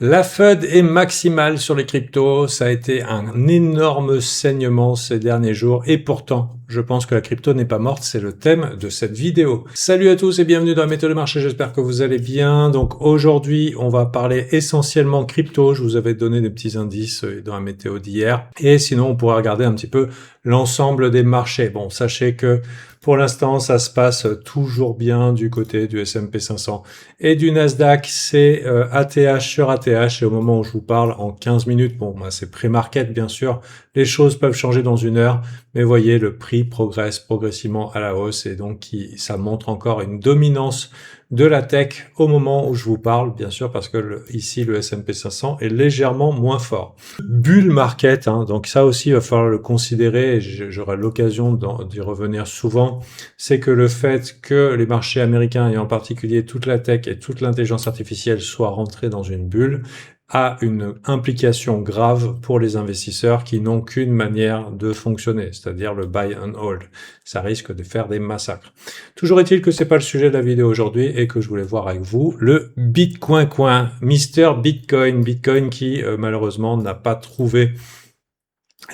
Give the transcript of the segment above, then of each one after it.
La FUD est maximale sur les cryptos, ça a été un énorme saignement ces derniers jours et pourtant, je pense que la crypto n'est pas morte, c'est le thème de cette vidéo. Salut à tous et bienvenue dans la méthode de marché, j'espère que vous allez bien. Donc aujourd'hui, on va parler essentiellement crypto, je vous avais donné des petits indices dans la météo d'hier et sinon on pourra regarder un petit peu l'ensemble des marchés. Bon, sachez que pour l'instant, ça se passe toujours bien du côté du S&P 500 et du Nasdaq. C'est ATH sur ATH et au moment où je vous parle, en 15 minutes, bon, bah, c'est pré-market bien sûr, les choses peuvent changer dans une heure, mais voyez, le prix progresse progressivement à la hausse et donc ça montre encore une dominance de la tech au moment où je vous parle, bien sûr, parce que ici, le S&P 500 est légèrement moins fort. Bull market, hein, donc ça aussi, il va falloir le considérer, et j'aurai l'occasion d'y revenir souvent, c'est que le fait que les marchés américains, et en particulier toute la tech et toute l'intelligence artificielle, soient rentrés dans une bulle, a une implication grave pour les investisseurs qui n'ont qu'une manière de fonctionner, c'est-à-dire le buy and hold. Ça risque de faire des massacres. Toujours est-il que c'est pas le sujet de la vidéo aujourd'hui et que je voulais voir avec vous le Bitcoin coin, Mister Bitcoin, Bitcoin qui malheureusement n'a pas trouvé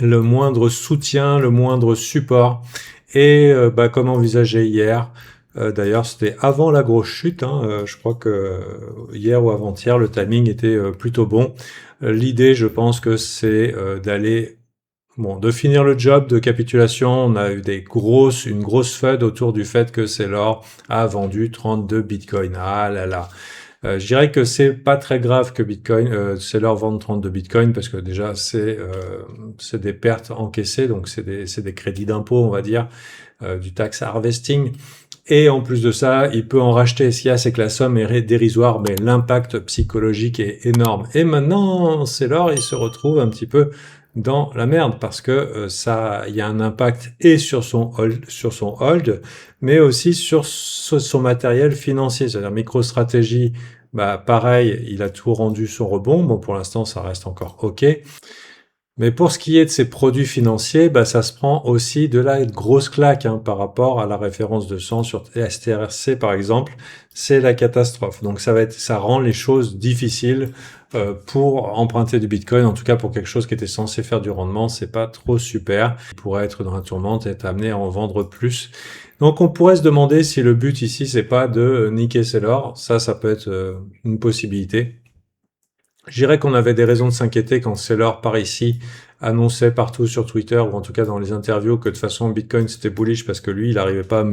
le moindre soutien, le moindre support et comme envisagé hier. D'ailleurs, c'était avant la grosse chute. Je crois que hier ou avant-hier, le timing était plutôt bon. L'idée, je pense que c'est de finir le job de capitulation. On a eu une grosse FUD autour du fait que Saylor a vendu 32 bitcoins. Ah là là. Je dirais que c'est pas très grave que Saylor vende 32 bitcoins parce que déjà c'est des pertes encaissées, donc c'est des crédits d'impôt, on va dire, du tax harvesting. Et en plus de ça, il peut en racheter. Ce qu'il y a, c'est que la somme est dérisoire, mais l'impact psychologique est énorme. Et maintenant, Saylor, il se retrouve un petit peu dans la merde parce que il y a un impact et sur son hold, mais aussi sur son matériel financier. C'est-à-dire MicroStrategy, pareil, il a tout rendu son rebond. Bon, pour l'instant, ça reste encore OK. Mais pour ce qui est de ces produits financiers, ça se prend aussi de la grosse claque par rapport à la référence de 100 sur STRC par exemple, c'est la catastrophe. Donc ça rend les choses difficiles pour emprunter du Bitcoin, en tout cas pour quelque chose qui était censé faire du rendement, c'est pas trop super. Il pourrait être dans la tourmente et être amené à en vendre plus. Donc on pourrait se demander si le but ici c'est pas de niquer Saylor, ça peut être une possibilité. Je dirais qu'on avait des raisons de s'inquiéter quand Saylor par ici annonçait partout sur Twitter ou en tout cas dans les interviews que de toute façon Bitcoin c'était bullish parce que lui il n'arrivait pas à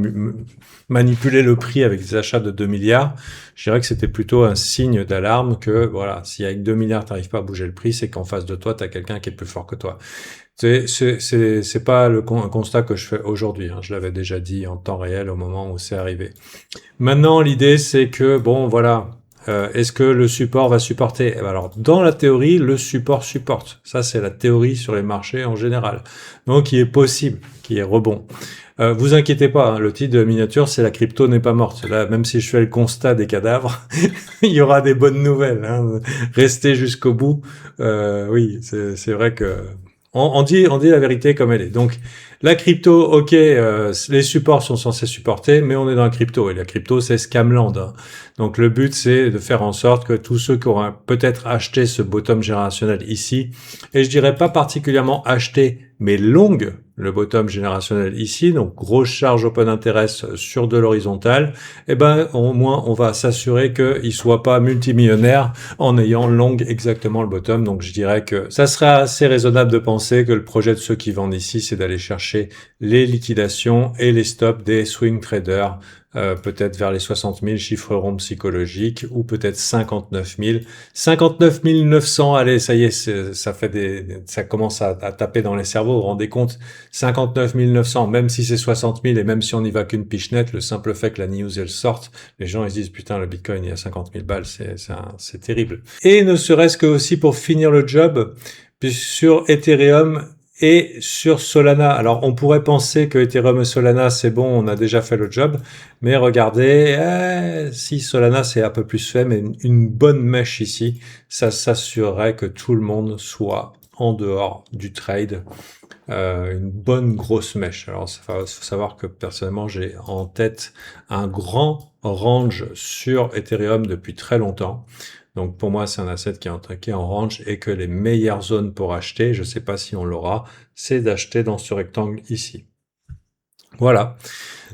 manipuler le prix avec des achats de 2 milliards. Je dirais que c'était plutôt un signe d'alarme que voilà, si avec 2 milliards t'arrives pas à bouger le prix, c'est qu'en face de toi t'as quelqu'un qui est plus fort que toi. C'est pas un constat que je fais aujourd'hui, je l'avais déjà dit en temps réel au moment où c'est arrivé. Maintenant l'idée c'est que est-ce que le support va supporter? Alors, dans la théorie, le support supporte. Ça, c'est la théorie sur les marchés en général. Donc, il est possible qu'il y ait rebond. Vous inquiétez pas, le titre de miniature, c'est la crypto n'est pas morte. Là, même si je fais le constat des cadavres, il y aura des bonnes nouvelles. Restez jusqu'au bout. Oui, c'est vrai que on dit la vérité comme elle est. Donc, la crypto, ok, les supports sont censés supporter, mais on est dans la crypto. Et la crypto, c'est Scamland. Donc, le but, c'est de faire en sorte que tous ceux qui auront peut-être acheté ce bottom générationnel ici, et je dirais pas particulièrement acheté, mais long le bottom générationnel ici, donc grosse charge open interest sur de l'horizontale, au moins, on va s'assurer qu'il soit pas multimillionnaire en ayant long exactement le bottom. Donc, je dirais que ça sera assez raisonnable de penser que le projet de ceux qui vendent ici, c'est d'aller chercher les liquidations et les stops des swing traders, peut-être vers les 60 000 chiffres ronds psychologiques ou peut-être 59 000. 59 900, allez, ça y est, ça commence à taper dans les cerveaux, vous vous rendez compte? 59 900, même si c'est 60 000 et même si on n'y va qu'une pichenette, le simple fait que la news elle sorte, les gens ils se disent putain le Bitcoin il y a 50 000 balles, c'est terrible. Et ne serait-ce que aussi pour finir le job, sur Ethereum et sur Solana. Alors, on pourrait penser que Ethereum et Solana, c'est bon, on a déjà fait le job. Mais regardez, si Solana, c'est un peu plus fait, mais une bonne mèche ici, ça s'assurerait que tout le monde soit en dehors du trade. Une bonne grosse mèche. Alors, faut savoir que personnellement, j'ai en tête un grand range sur Ethereum depuis très longtemps. Donc pour moi, c'est un asset qui est en range et que les meilleures zones pour acheter, je ne sais pas si on l'aura, c'est d'acheter dans ce rectangle ici. Voilà.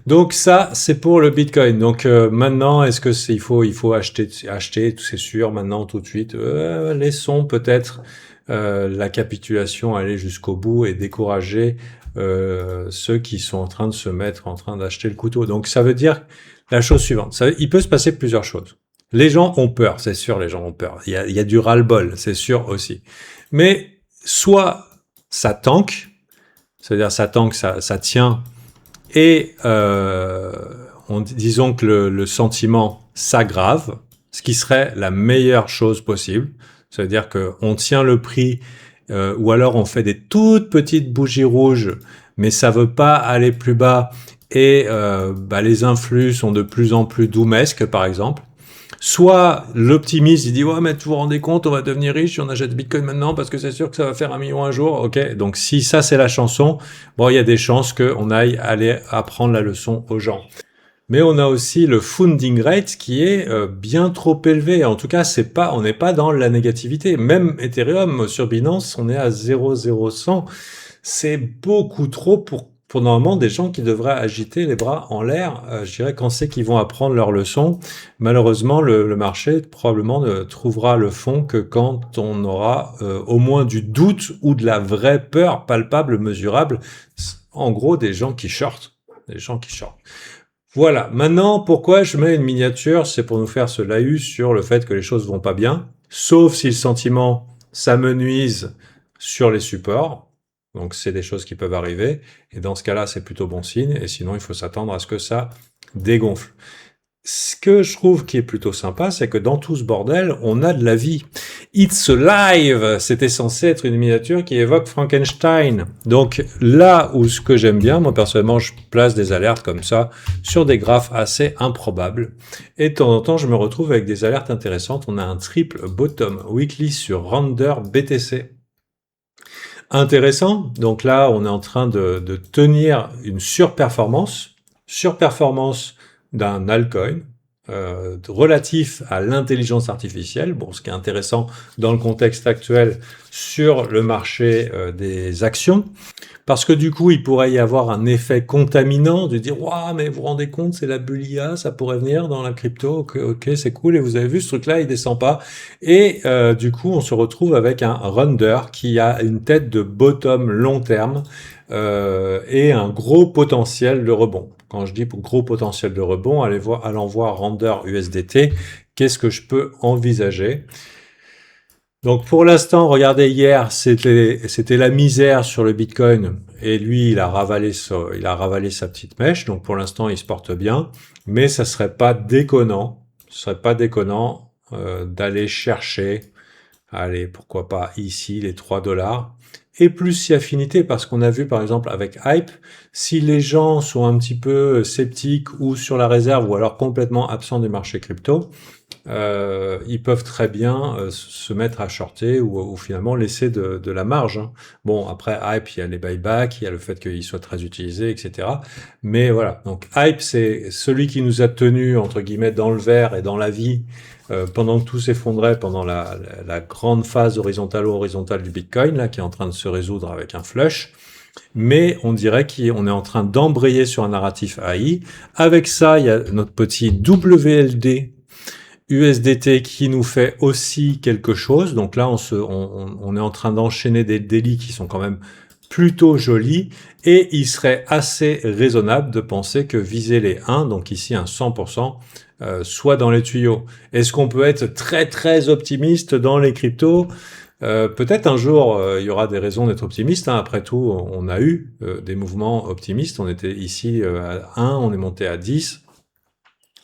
Donc ça, c'est pour le Bitcoin. Donc maintenant, est-ce que il faut acheter, c'est sûr, maintenant, tout de suite. Laissons peut-être la capitulation aller jusqu'au bout et décourager ceux qui sont en train de se mettre en train d'acheter le couteau. Donc ça veut dire la chose suivante. Il peut se passer plusieurs choses. Les gens ont peur, c'est sûr, les gens ont peur. Il y a du ras-le-bol, c'est sûr aussi. Mais soit ça tank, c'est-à-dire ça tank, ça tient, et disons que le sentiment s'aggrave, ce qui serait la meilleure chose possible. C'est-à-dire qu'on tient le prix, ou alors on fait des toutes petites bougies rouges, mais ça veut pas aller plus bas, et les influx sont de plus en plus doumesques, par exemple. Soit l'optimiste, il dit « Ouais, mais vous vous rendez compte, on va devenir riche si on achète Bitcoin maintenant parce que c'est sûr que ça va faire 1 million un jour. » Ok, donc si ça c'est la chanson, bon, il y a des chances qu'on aille aller apprendre la leçon aux gens. Mais on a aussi le funding rate qui est bien trop élevé. En tout cas, on n'est pas dans la négativité. Même Ethereum sur Binance, on est à 0,0100. C'est beaucoup trop pour normalement des gens qui devraient agiter les bras en l'air. Je dirais quand c'est qu'ils vont apprendre leur leçon. Malheureusement, le marché probablement ne trouvera le fond que quand on aura au moins du doute ou de la vraie peur palpable, mesurable. En gros, des gens qui shortent. Voilà. Maintenant, pourquoi je mets une miniature? C'est pour nous faire ce laïus sur le fait que les choses vont pas bien. Sauf si le sentiment s'amenuise sur les supports. Donc, c'est des choses qui peuvent arriver. Et dans ce cas-là, c'est plutôt bon signe. Et sinon, il faut s'attendre à ce que ça dégonfle. Ce que je trouve qui est plutôt sympa, c'est que dans tout ce bordel, on a de la vie. It's alive! C'était censé être une miniature qui évoque Frankenstein. Donc là où ce que j'aime bien, moi personnellement, je place des alertes comme ça sur des graphes assez improbables. Et de temps en temps, je me retrouve avec des alertes intéressantes. On a un triple bottom weekly sur Render BTC. Intéressant. Donc là, on est en train de tenir une surperformance d'un altcoin relatif à l'intelligence artificielle. Bon, ce qui est intéressant dans le contexte actuel sur le marché des actions, parce que du coup, il pourrait y avoir un effet contaminant de dire « Waouh, mais vous vous rendez compte, c'est la bulle IA, ça pourrait venir dans la crypto, ok, c'est cool, et vous avez vu, ce truc-là, il descend pas. » Et du coup, on se retrouve avec un Render qui a une tête de bottom long terme et un gros potentiel de rebond. Quand je dis gros potentiel de rebond, allons voir Render USDT, qu'est-ce que je peux envisager? Donc pour l'instant, regardez, hier, c'était la misère sur le Bitcoin et lui, il a ravalé sa petite mèche. Donc pour l'instant, il se porte bien, mais ça serait pas déconnant, d'aller chercher, allez, pourquoi pas ici les 3 $. Et plus si affinité, parce qu'on a vu par exemple avec Hype, si les gens sont un petit peu sceptiques ou sur la réserve ou alors complètement absents du marché crypto, ils peuvent très bien se mettre à shorter ou finalement laisser de la marge. Hein. Bon, après Hype, il y a les buybacks, il y a le fait qu'il soit très utilisé, etc. Mais voilà, donc Hype, c'est celui qui nous a tenus, entre guillemets, dans le vert et dans la vie pendant que tout s'effondrait, pendant la grande phase horizontale du Bitcoin, là, qui est en train de se résoudre avec un flush. Mais on dirait qu'on est en train d'embrayer sur un narratif AI. Avec ça, il y a notre petit WLD USDT qui nous fait aussi quelque chose. Donc là, on est en train d'enchaîner des délits qui sont quand même plutôt jolis. Et il serait assez raisonnable de penser que viser les 1, donc ici un 100%, soit dans les tuyaux. Est-ce qu'on peut être très très optimiste dans les cryptos? Peut-être un jour, il y aura des raisons d'être optimiste. Hein. Après tout, on a eu des mouvements optimistes. On était ici à 1, on est monté à 10.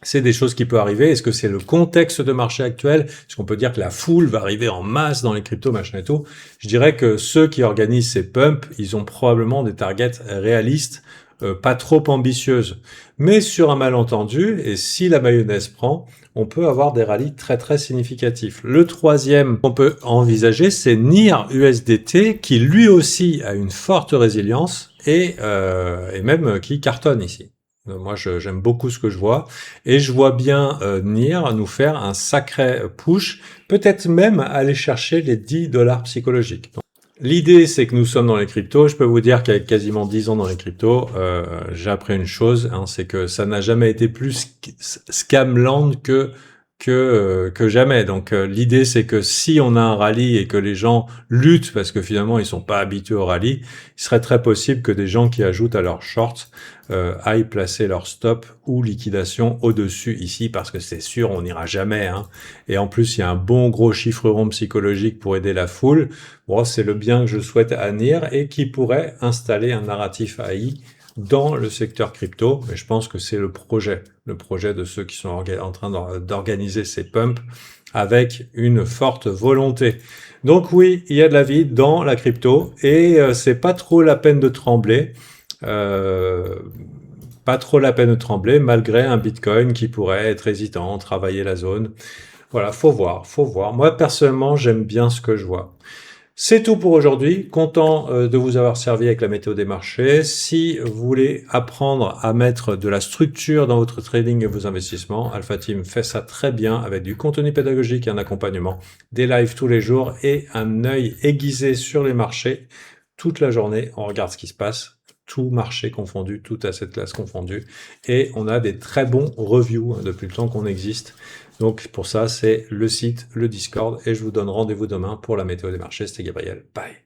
C'est des choses qui peuvent arriver. Est-ce que c'est le contexte de marché actuel? Est-ce qu'on peut dire que la foule va arriver en masse dans les cryptos, machin et tout? Je dirais que ceux qui organisent ces pumps, ils ont probablement des targets réalistes, pas trop ambitieuses. Mais sur un malentendu, et si la mayonnaise prend, on peut avoir des rallyes très très significatifs. Le troisième qu'on peut envisager, c'est NIR USDT, qui lui aussi a une forte résilience et même qui cartonne ici. Moi, j'aime beaucoup ce que je vois. Et je vois bien NIR nous faire un sacré push, peut-être même aller chercher les 10 $ psychologiques. Donc, l'idée, c'est que nous sommes dans les cryptos. Je peux vous dire qu'avec quasiment 10 ans dans les cryptos, j'ai appris une chose, hein, c'est que ça n'a jamais été plus scamland que jamais. Donc l'idée, c'est que si on a un rallye et que les gens luttent parce que finalement ils sont pas habitués au rallye, il serait très possible que des gens qui ajoutent à leur short aillent placer leur stop ou liquidation au-dessus ici, parce que c'est sûr, on n'ira jamais. Hein. Et en plus, il y a un bon gros chiffre rond psychologique pour aider la foule. Bon, c'est le bien que je souhaite à NIR et qui pourrait installer un narratif AI dans le secteur crypto. Mais je pense que c'est le projet de ceux qui sont en train d'organiser ces pumps avec une forte volonté. Donc oui, il y a de la vie dans la crypto et c'est pas trop la peine de trembler. Pas trop la peine de trembler malgré un Bitcoin qui pourrait être hésitant, travailler la zone. Voilà, faut voir, faut voir. Moi, personnellement, j'aime bien ce que je vois. C'est tout pour aujourd'hui. Content de vous avoir servi avec la météo des marchés. Si vous voulez apprendre à mettre de la structure dans votre trading et vos investissements, Alpha Team fait ça très bien avec du contenu pédagogique et un accompagnement, des lives tous les jours et un œil aiguisé sur les marchés toute la journée. On regarde ce qui se passe, tout marché confondu, tout asset class confondu, et on a des très bons reviews depuis le temps qu'on existe. Donc pour ça, c'est le site, le Discord, et je vous donne rendez-vous demain pour la météo des marchés. C'était Gabriel. Bye.